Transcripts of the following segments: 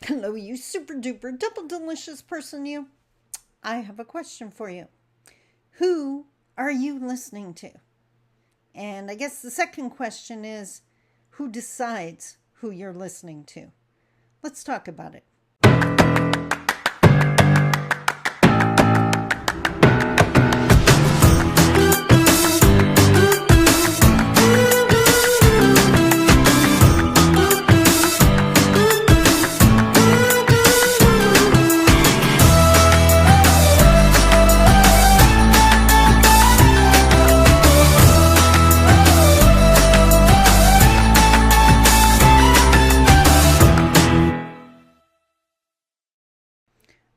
Hello, you super duper double delicious person, you. I have a question for you. Who are you listening to? And I guess the second question is, who decides who you're listening to? Let's talk about it.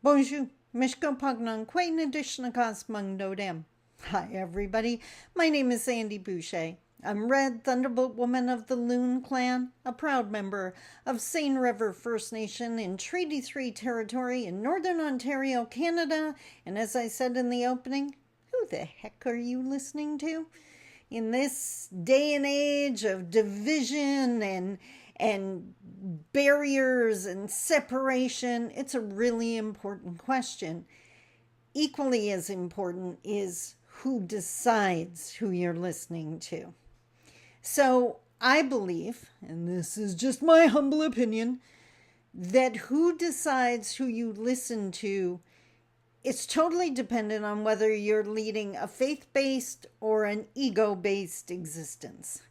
Bonjour, Mishko Pognon, Quain Addition Cosmung Dodem. Hi, everybody. My name is Sandy Boucher. I'm Red Thunderbolt Woman of the Loon Clan, a proud member of Seine River First Nation in Treaty 3 territory in Northern Ontario, Canada. And as I said in the opening, who the heck are you listening to? In this day and age of division and barriers and separation, it's a really important question. Equally as important is who decides who you're listening to. So I believe, and this is just my humble opinion, that who decides who you listen to is totally dependent on whether you're leading a faith-based or an ego-based existence.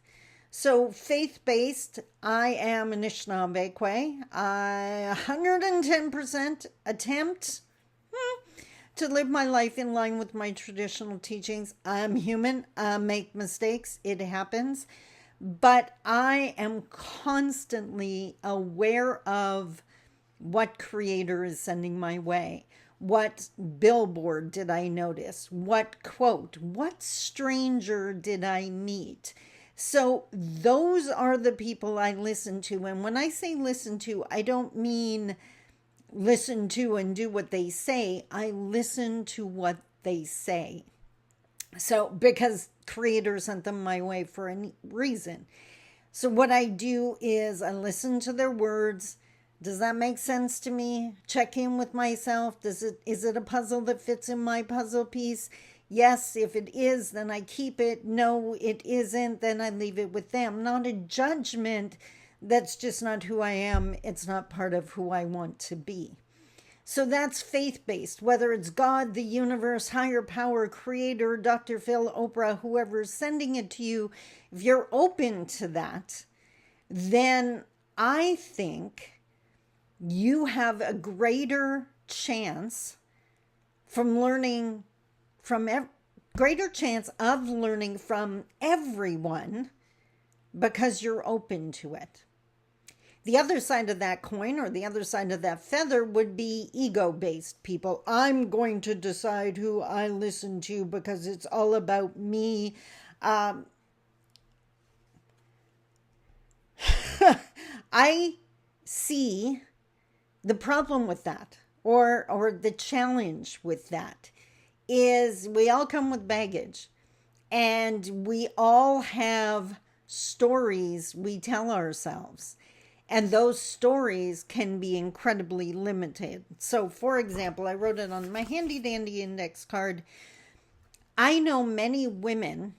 So faith-based, I am Anishinaabekwe. I 110% attempt to live my life in line with my traditional teachings. I'm human. I make mistakes. It happens. But I am constantly aware of what creator is sending my way. What billboard did I notice? What quote? What stranger did I meet? So those are the people I listen to. And when I say listen to, I don't mean listen to and do what they say. I listen to what they say. So because creator sent them my way for a reason. So what I do is I listen to their words. Does that make sense to me? Check in with myself. Is it a puzzle that fits in my puzzle piece? Yes, if it is, then I keep it. No, it isn't, then I leave it with them. Not a judgment. That's just not who I am. It's not part of who I want to be. So that's faith-based, whether it's God, the universe, higher power, creator, Dr. Phil, Oprah, whoever's sending it to you. If you're open to that, then I think you have a greater chance greater chance of learning from everyone because you're open to it. The other side of that coin, or the other side of that feather, would be ego-based people. I'm going to decide who I listen to because it's all about me. I see the problem with that, or the challenge with that, is we all come with baggage, and we all have stories we tell ourselves, and those stories can be incredibly limited. So for example, I wrote it on my handy dandy index card. I know many women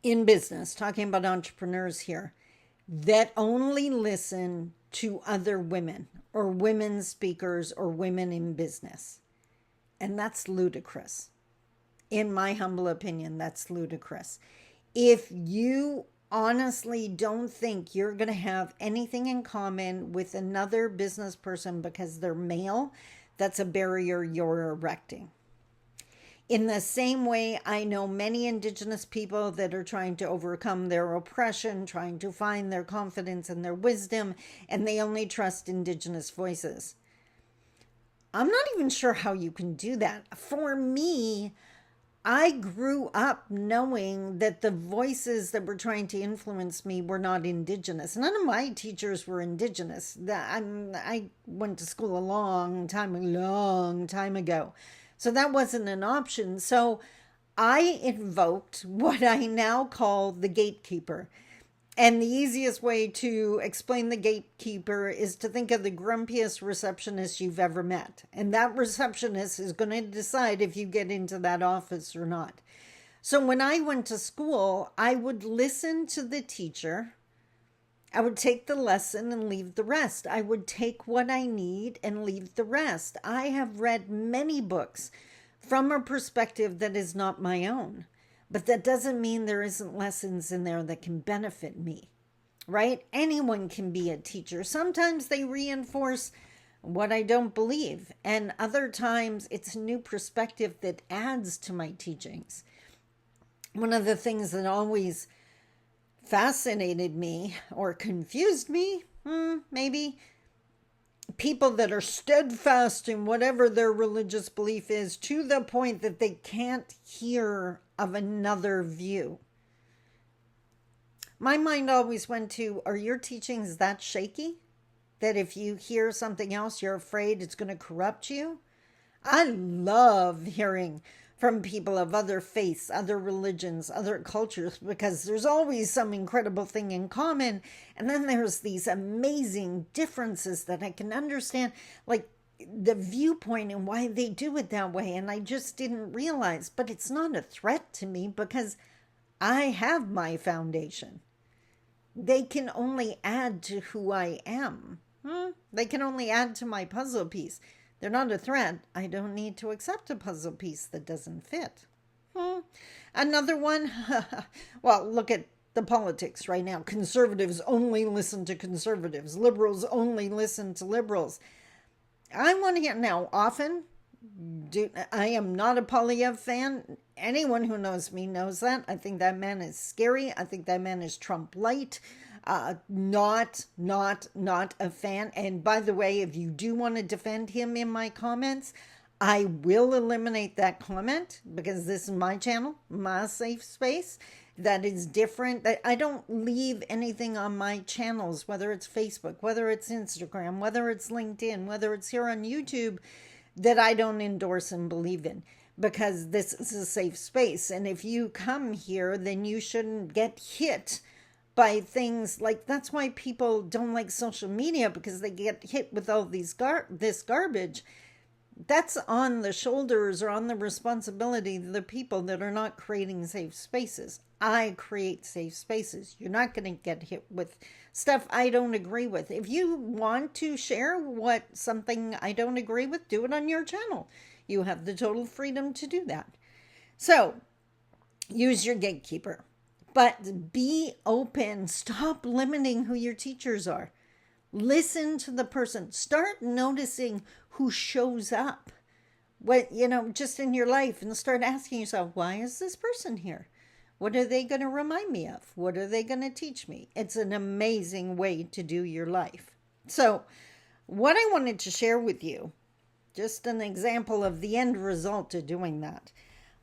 in business, talking about entrepreneurs here, that only listen to other women or women speakers or women in business. And that's ludicrous. In my humble opinion, that's ludicrous. If you honestly don't think you're going to have anything in common with another business person because they're male, that's a barrier you're erecting. In the same way, I know many Indigenous people that are trying to overcome their oppression, trying to find their confidence and their wisdom, and they only trust Indigenous voices. I'm not even sure how you can do that. For me, I grew up knowing that the voices that were trying to influence me were not Indigenous. None of my teachers were Indigenous. I went to school a long time ago. So that wasn't an option. So I invoked what I now call the gatekeeper. And the easiest way to explain the gatekeeper is to think of the grumpiest receptionist you've ever met. And that receptionist is going to decide if you get into that office or not. So when I went to school, I would listen to the teacher. I would take the lesson and leave the rest. I would take what I need and leave the rest. I have read many books from a perspective that is not my own. But that doesn't mean there isn't lessons in there that can benefit me, right? Anyone can be a teacher. Sometimes they reinforce what I don't believe. And other times it's a new perspective that adds to my teachings. One of the things that always fascinated me or confused me, maybe, people that are steadfast in whatever their religious belief is to the point that they can't hear of another view. My mind always went to, are your teachings that shaky that if you hear something else, you're afraid it's going to corrupt you? I love hearing from people of other faiths, other religions, other cultures, because there's always some incredible thing in common. And then there's these amazing differences that I can understand, like the viewpoint and why they do it that way. And I just didn't realize, but it's not a threat to me because I have my foundation. They can only add to who I am. They can only add to my puzzle piece. They're not a threat. I don't need to accept a puzzle piece that doesn't fit. Another one, well, look at the politics right now. Conservatives only listen to conservatives. Liberals only listen to liberals. I want to hear now, often, I am not a Polyev fan. Anyone who knows me knows that. I think that man is scary. I think that man is Trump light. Not a fan. And by the way, if you do want to defend him in my comments, I will eliminate that comment because this is my channel, my safe space. That is different. I don't leave anything on my channels, whether it's Facebook, whether it's Instagram, whether it's LinkedIn, whether it's here on YouTube, that I don't endorse and believe in, because this is a safe space. And if you come here, then you shouldn't get hit by things like, that's why people don't like social media, because they get hit with all these this garbage. That's on the shoulders or on the responsibility of the people that are not creating safe spaces. I create safe spaces. You're not going to get hit with stuff I don't agree with. If you want to share something I don't agree with, do it on your channel. You have the total freedom to do that. So use your gatekeeper, but be open. Stop limiting who your teachers are. Listen to the person. Start noticing who shows up, just in your life, and start asking yourself, why is this person here? What are they going to remind me of? What are they going to teach me? It's an amazing way to do your life. So what I wanted to share with you, just an example of the end result of doing that.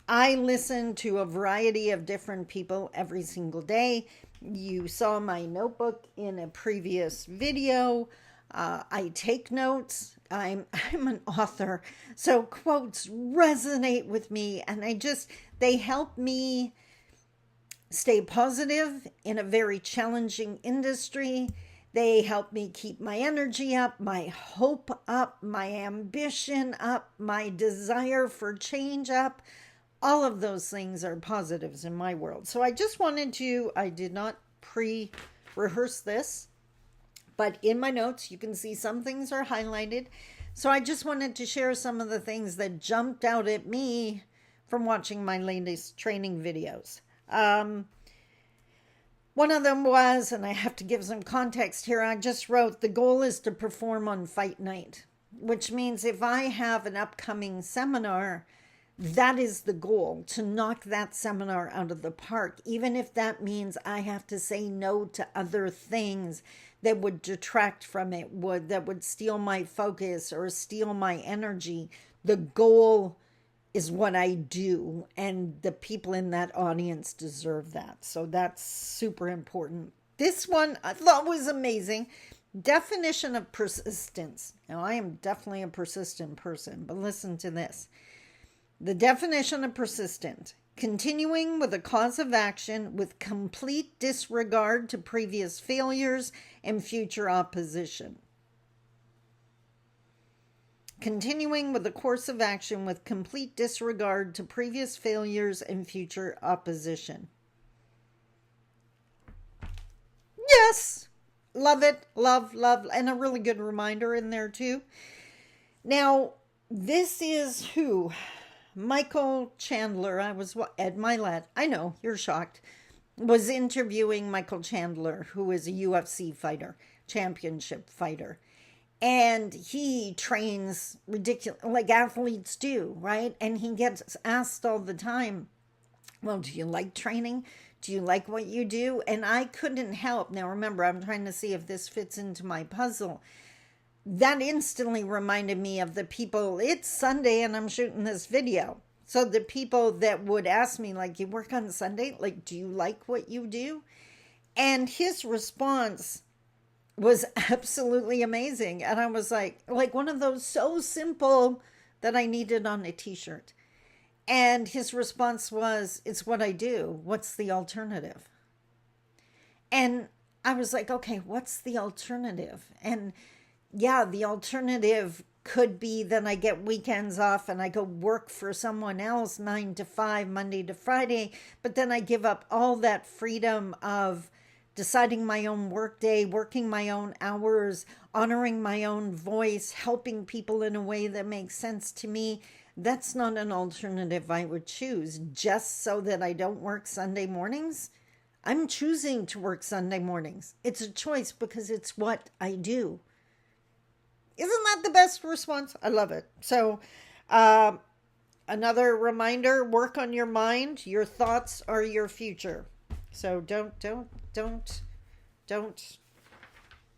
I listen to a variety of different people every single day. You saw my notebook in a previous video. I take notes. I'm an author, so quotes resonate with me, and they help me stay positive in a very challenging industry. They help me keep my energy up, my hope up, my ambition up, my desire for change up. All of those things are positives in my world. So I did not pre-rehearse this, but in my notes, you can see some things are highlighted. So I just wanted to share some of the things that jumped out at me from watching my latest training videos. One of them was, and I have to give some context here, I just wrote, the goal is to perform on fight night, which means if I have an upcoming seminar, that is the goal, to knock that seminar out of the park, even if that means I have to say no to other things that would detract from it, that would steal my focus or steal my energy. The goal is what I do, and the people in that audience deserve that. So that's super important. This one I thought was amazing. Definition of persistence. Now, I am definitely a persistent person, but listen to this. The definition of persistent: continuing with a cause of action with complete disregard to previous failures and future opposition. Continuing with a course of action with complete disregard to previous failures and future opposition. Yes! Love it. Love. And a really good reminder in there too. Now, this is who? Michael Chandler. I was Ed Milet. I know, you're shocked. Was interviewing Michael Chandler, who is a UFC fighter, championship fighter. And he trains ridiculous, like athletes do, right? And he gets asked all the time, well, do you like training? Do you like what you do? And I couldn't help. Now, remember, I'm trying to see if this fits into my puzzle. That instantly reminded me of the people. It's Sunday and I'm shooting this video. So the people that would ask me, like, you work on Sunday? Like, do you like what you do? And his response was absolutely amazing. And I was like one of those so simple that I needed on a t-shirt. And his response was, it's what I do. What's the alternative? And I was like, okay, what's the alternative? And yeah, the alternative could be that I get weekends off and I go work for someone else 9 to 5, Monday to Friday. But then I give up all that freedom of deciding my own work day, working my own hours, honoring my own voice, helping people in a way that makes sense to me. That's not an alternative I would choose just so that I don't work Sunday mornings. I'm choosing to work Sunday mornings. It's a choice because it's what I do. Isn't that the best response? I love it. So, another reminder, work on your mind. Your thoughts are your future. So don't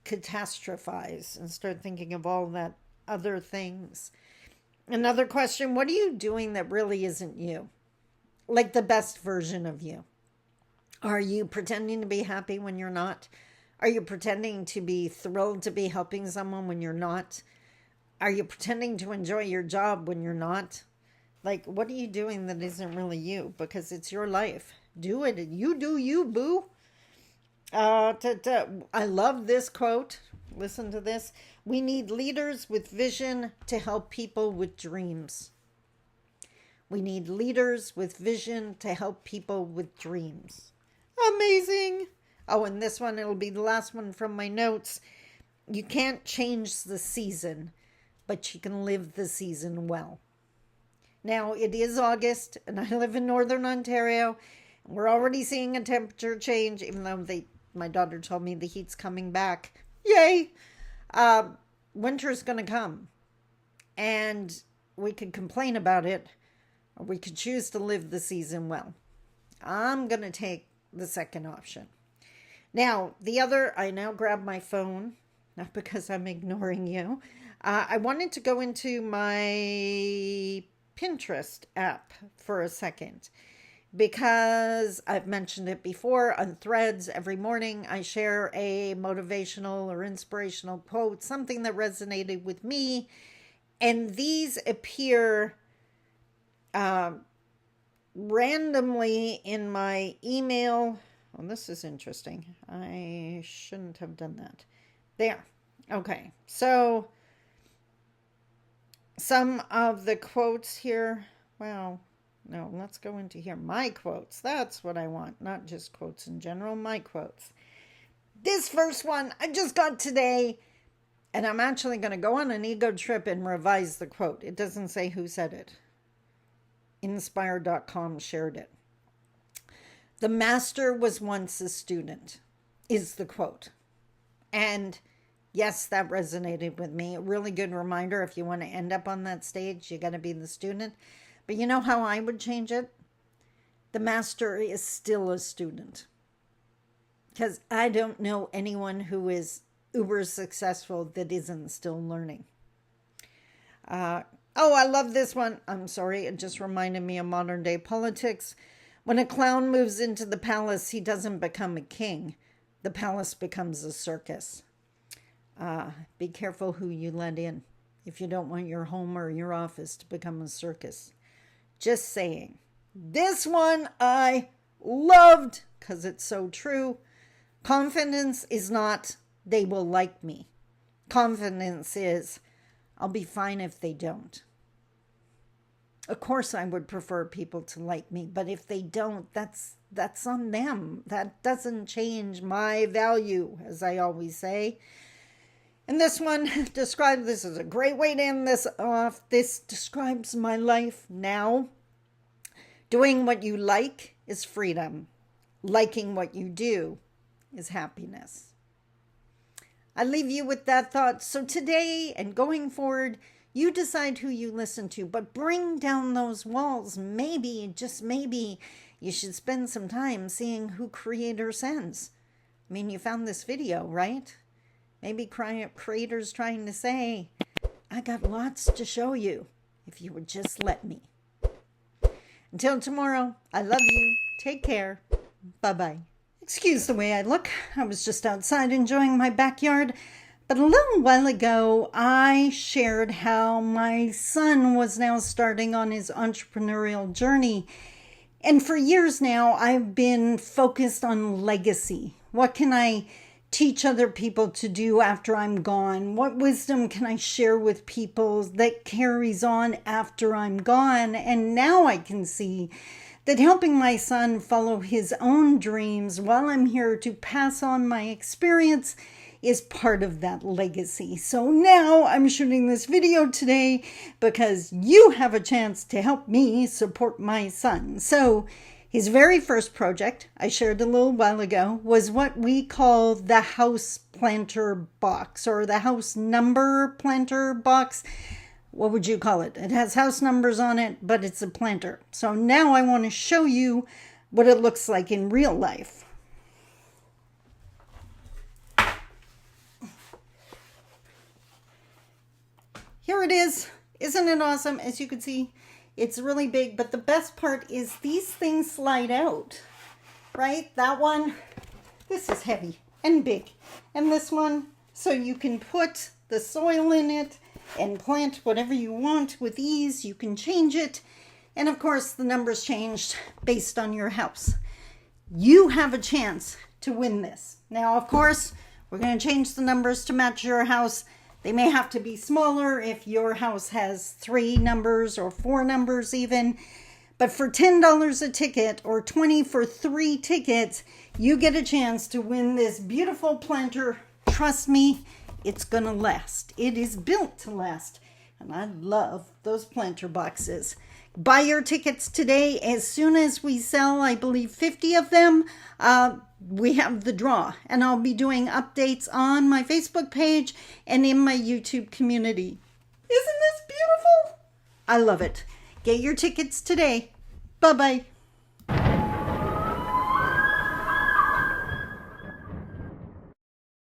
catastrophize and start thinking of all that other things. Another question, what are you doing that really isn't you? Like the best version of you. Are you pretending to be happy when you're not? Are you pretending to be thrilled to be helping someone when you're not? Are you pretending to enjoy your job when you're not? Like, what are you doing that isn't really you? Because it's your life. Do it. You do you, boo. I love this quote. Listen to this. We need leaders with vision to help people with dreams. We need leaders with vision to help people with dreams. Amazing. Oh, and this one, it'll be the last one from my notes. You can't change the season, but you can live the season well. Now, it is August, and I live in Northern Ontario. We're already seeing a temperature change, even though my daughter told me the heat's coming back. Yay! Winter's going to come. And we could complain about it, or we could choose to live the season well. I'm going to take the second option. Now, I now grab my phone, not because I'm ignoring you. I wanted to go into my Pinterest app for a second, because I've mentioned it before on Threads. Every morning I share a motivational or inspirational quote, something that resonated with me. And these appear randomly in my email. Oh, this is interesting. I shouldn't have done that. There. Okay. So some of the quotes here. Wow. No, let's go into here. My quotes. That's what I want. Not just quotes in general. My quotes. This first one I just got today. And I'm actually going to go on an ego trip and revise the quote. It doesn't say who said it. Inspire.com shared it. The master was once a student, is the quote. And yes, that resonated with me. A really good reminder. If you want to end up on that stage, you got to be the student. But you know how I would change it? The master is still a student. Because I don't know anyone who is uber successful that isn't still learning. I love this one. I'm sorry, it just reminded me of modern day politics. When a clown moves into the palace, he doesn't become a king. The palace becomes a circus. Be careful who you let in if you don't want your home or your office to become a circus. Just saying. This one I loved because it's so true. Confidence is not, they will like me. Confidence is, I'll be fine if they don't. Of course, I would prefer people to like me, but if they don't, that's on them. That doesn't change my value, as I always say. And this one describes, this is a great way to end this off. This describes my life now. Doing what you like is freedom. Liking what you do is happiness. I leave you with that thought. So today and going forward, you decide who you listen to, but bring down those walls. Maybe, just maybe, you should spend some time seeing who Creator sends. I mean, you found this video, right? Maybe Creator's trying to say, I got lots to show you if you would just let me. Until tomorrow, I love you. Take care. Bye-bye. Excuse the way I look. I was just outside enjoying my backyard. But a little while ago, I shared how my son was now starting on his entrepreneurial journey. And for years now, I've been focused on legacy. What can I teach other people to do after I'm gone? What wisdom can I share with people that carries on after I'm gone? And now I can see that helping my son follow his own dreams while I'm here to pass on my experience is part of that legacy. So now I'm shooting this video today because you have a chance to help me support my son. So his very first project, I shared a little while ago, was what we call the house planter box, or the house number planter box. What would you call it? It has house numbers on it, but it's a planter. So now I want to show you what it looks like in real life. Here it is. Isn't it awesome? As you can see, it's really big, but the best part is these things slide out, right? That one, this is heavy and big. And this one, so you can put the soil in it and plant whatever you want with ease. You can change it. And of course, the numbers changed based on your house. You have a chance to win this. Now, of course, we're going to change the numbers to match your house. They may have to be smaller if your house has 3 numbers or 4 numbers even. But for $10 a ticket or $20 for 3 tickets, you get a chance to win this beautiful planter. Trust me, it's going to last. It is built to last. And I love those planter boxes. Buy your tickets today. As soon as we sell, I believe 50 of them, we have the draw. And I'll be doing updates on my Facebook page and in my YouTube community. Isn't this beautiful? I love it. Get your tickets today. Bye-bye.